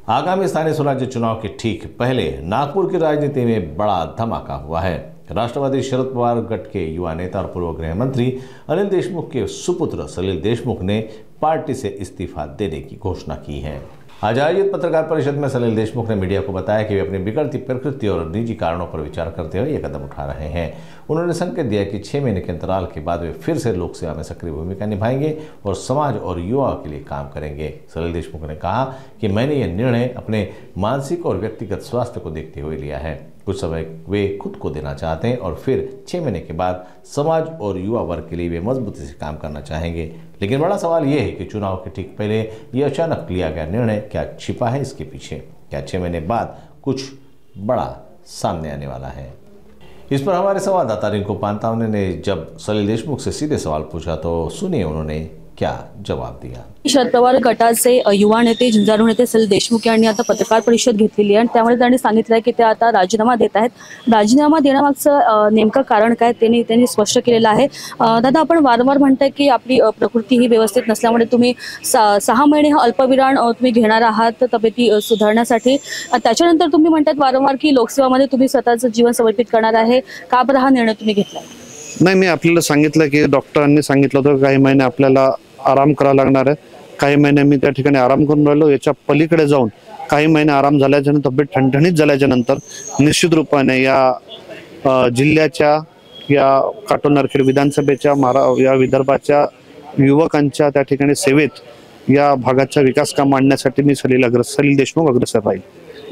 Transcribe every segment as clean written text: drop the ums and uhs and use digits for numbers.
आगामी स्थानीय स्वराज्य चुनाव के ठीक पहले नागपुर की राजनीति में बड़ा धमाका हुआ है। राष्ट्रवादी शरद पवार गट के युवा नेता और पूर्व गृह मंत्री अनिल देशमुख के सुपुत्र सलिल देशमुख ने पार्टी से इस्तीफा देने की घोषणा की है। आज आयोजित पत्रकार परिषद में सलिल देशमुख ने मीडिया को बताया कि वे अपनी बिगड़ती प्रकृति और निजी कारणों पर विचार करते हुए ये कदम उठा रहे हैं। उन्होंने संकेत दिया कि 6 महीने के अंतराल के बाद वे फिर से लोक सेवा में सक्रिय भूमिका निभाएंगे और समाज और युवा के लिए काम करेंगे। सलिल देशमुख ने कहा कि मैंने यह निर्णय अपने मानसिक और व्यक्तिगत स्वास्थ्य को देखते हुए लिया है। कुछ समय वे खुद को देना चाहते हैं और फिर 6 महीने के बाद समाज और युवा वर्ग के लिए वे मजबूती से काम करना चाहेंगे। लेकिन बड़ा सवाल यह है कि चुनाव के ठीक पहले ये अचानक लिया गया निर्णय क्या छिपा है इसके पीछे? क्या 6 महीने बाद कुछ बड़ा सामने आने वाला है? इस पर हमारे संवाददाता रिंकू पांतावने ने जब सलिल देशमुख से सीधे सवाल पूछा तो सुनिए उन्होंने क्या जवाब दिया। शरद पवार गटाचे युवा नेते झुंजारू नेते सलिल देशमुख यांनी आता पत्रकार परिषद घेतलेली आहे आणि त्यामुळे त्यांनी सांगितलं की ते आता राजीनामा देत आहेत। राजीनामा देण्यामागचं नेमकं कारण काय त्यांनी स्पष्ट केलेलं आहे। दादा, आपण वारंवार म्हणताय की आपली प्रकृती ही व्यवस्थित नसल्यामुळे तुम्ही 6 महिने हा अल्पविराम तुम्ही घेणार आहात तब्येती सुधारण्यासाठी। त्याच्यानंतर तुम्ही म्हणतात वारंवार की लोकसेवामध्ये तुम्ही स्वतःचं जीवन समर्पित करणार आहे। का बरं हा निर्णय तुम्ही घेतला? नाही, मी आपल्याला सांगितलं की डॉक्टरांनी सांगितलं होतं काही महिने आपल्याला आराम करावा लागणार आहे। काही महिने मी त्या ठिकाणी आराम करून राहिलो। याच्या पलीकडे जाऊन काही महिने आराम झाल्याच्या नंतर तब्येत ठणठणीत झाल्याच्या नंतर निश्चित रूपाने या जिल्ह्याच्या या काटोल नरखेड विधानसभेच्या या विदर्भाच्या युवकांच्या त्या ठिकाणी सेवेत या भागाचा विकास काम आणण्यासाठी मी सलिल देशमुख अग्रेसर राहील।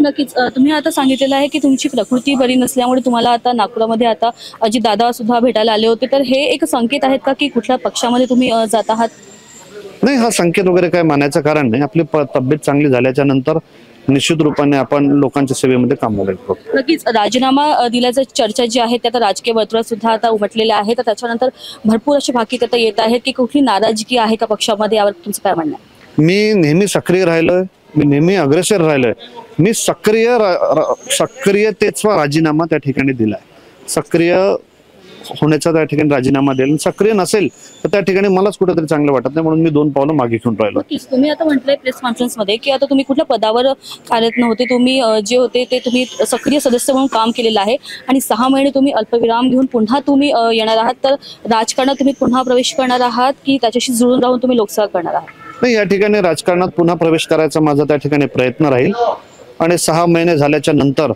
नक्कीच तुम्ही आता सांगितलेलं आहे की तुमची प्रकृती बरी नसल्यामुळे तुम्हाला आता नागपुरामध्ये आता अजित दादा सुद्धा भेटायला आले होते, तर हे एक संकेत आहेत का की कुठल्या पक्षामध्ये तुम्ही जात आहात? नाही, हा संकेत वगैरे काय मानायचं कारण नाही। आपली तब्येत चांगली झाल्याच्या नंतर निश्चित रूपाने आपण लोकांच्या सेवेमध्ये काम करतो। नक्कीच राजीनामा दिल्याचं चर्चा जी आहे त्या राजकीय वर्तुळात सुद्धा आता उमटलेल्या आहे, तर त्याच्यानंतर भरपूर अशी भाकीत आता येत आहेत की कुठली नाराजगी आहे का पक्षामध्ये, यावर तुमचं काय म्हणणं आहे? मी नेहमी सक्रिय राहिलोय, मी नेहमी अग्रेसर राहिलोय। मी सक्रियतेचा राजीनामा त्या ठिकाणी दिलाय। सक्रिय होण्याचा त्या ठिकाणी राजीनामा दिला। सक्रिय नसेल तर त्या ठिकाणी मलाच कुठेतरी चांगलं वाटत नाही, म्हणून मी 2 पावलं मागे घेऊन राहिलो। तुम्ही आता म्हटलंय प्रेस कॉन्फरन्स मध्ये की आता तुम्ही कुठल्या पदावर कार्यरत नव्हते, तुम्ही जे होते ते तुम्ही सक्रिय सदस्य म्हणून काम केलेलं आहे आणि 6 महिने तुम्ही अल्पविराम घेऊन पुन्हा तुम्ही येणार आहात, तर राजकारणात तुम्ही पुन्हा प्रवेश करणार आहात की त्याच्याशी जुळून राहून तुम्ही लोकसेवा करणार आहात? नाही, या ठिकाणी राजकारणात पुन्हा प्रवेश करायचा माझा त्या ठिकाणी प्रयत्न राहील आणि 6 महिने झाल्याच्या नंतर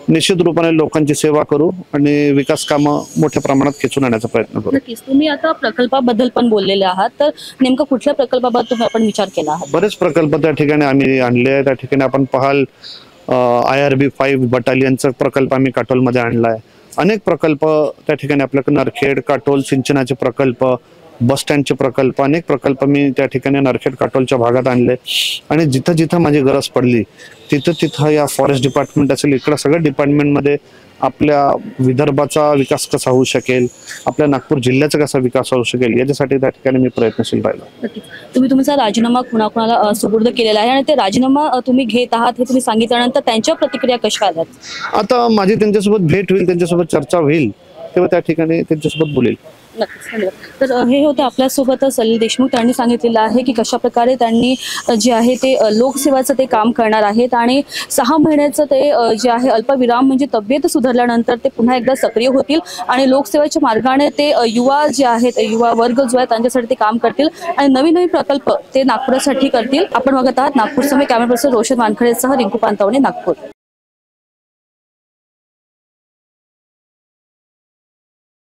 निश्चित रूपाने लोकांची सेवा करू आणि विकास कामं मोठ्या प्रमाणात खेचून आणण्याचा प्रयत्न करू। नक्कीच तुम्ही आता प्रकल्पाबद्दल पण बोललेले आहात, तर नेमकं कुठल्या प्रकल्पाबद्दल तुम्ही आपण विचार केला आहात? बरेच प्रकल्प त्या ठिकाणी आम्ही आणले आहेत। त्या ठिकाणी आपण पाहाल IRB 5 बटालियनचा प्रकल्प आम्ही काटोलमध्ये आणलाय। अनेक प्रकल्प त्या ठिकाणी आपल्याकडे नरखेड काटोल सिंचनाचे प्रकल्प, बस स्टँडचे प्रकल्प, अनेक प्रकल्प मी त्या ठिकाणी नरखेड काटोलच्या भागात आणले आणि जिथं जिथं माझी गरज पडली तिथं या फॉरेस्ट डिपार्टमेंट असेल, इकडं सगळ्या डिपार्टमेंटमध्ये आपल्या विदर्भाचा विकास कसा होऊ शकेल, आपल्या नागपूर जिल्ह्याचा कसा विकास होऊ शकेल याच्यासाठी त्या ठिकाणी मी प्रयत्नशील राहिलो। तुम्ही तुमचा राजीनामा कुणाकुणाला सुपूर्द केलेला आहे आणि ते राजीनामा तुम्ही घेत आहात हे तुम्ही सांगितल्यानंतर त्यांच्या प्रतिक्रिया कशा आल्यात? आता माझी त्यांच्यासोबत भेट होईल, त्यांच्यासोबत चर्चा होईल, तेव्हा त्या ठिकाणी त्यांच्यासोबत बोलेल। तर हे होते आपल्यासोबत सलिल देशमुख। त्यांनी सांगितलेलं आहे की कशा प्रकारे त्यांनी जे आहे ते लोकसेवाचं ते काम करणार आहेत आणि 6 महिन्याचं ते जे आहे अल्पविराम म्हणजे तब्येत सुधारल्यानंतर ते पुन्हा एकदा सक्रिय होतील आणि लोकसेवेच्या मार्गाने ते युवा जे आहेत, युवा वर्ग जो आहे त्यांच्यासाठी ते काम करतील आणि नवीन प्रकल्प ते नागपुरासाठी करतील। आपण बघत आहात नागपूर समय कॅमेरा पर्सन रोशन वानखडेसह रिंकू पांतावणे, नागपूर।